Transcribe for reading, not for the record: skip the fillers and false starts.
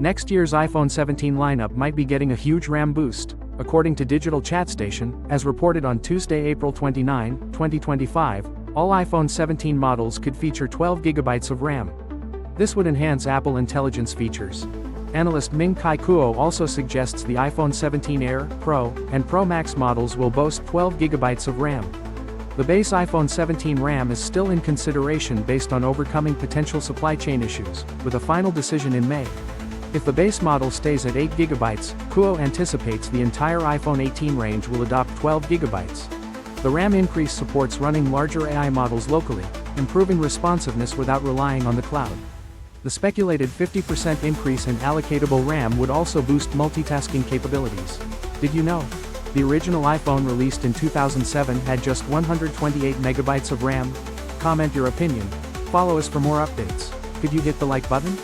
Next year's iPhone 17 lineup might be getting a huge RAM boost, according to Digital Chat Station, as reported on Tuesday, April 29, 2025, all iPhone 17 models could feature 12 GB of RAM. This would enhance Apple Intelligence features. Analyst Ming-Chi Kuo also suggests the iPhone 17 Air, Pro, and Pro Max models will boast 12 GB of RAM. The base iPhone 17 RAM is still in consideration based on overcoming potential supply chain issues, with a final decision in May. If the base model stays at 8 GB, Kuo anticipates the entire iPhone 18 range will adopt 12 GB. The RAM increase supports running larger AI models locally, improving responsiveness without relying on the cloud. The speculated 50% increase in allocatable RAM would also boost multitasking capabilities. Did you know? The original iPhone released in 2007 had just 128 MB of RAM. Comment your opinion. Follow us for more updates. Could you hit the like button?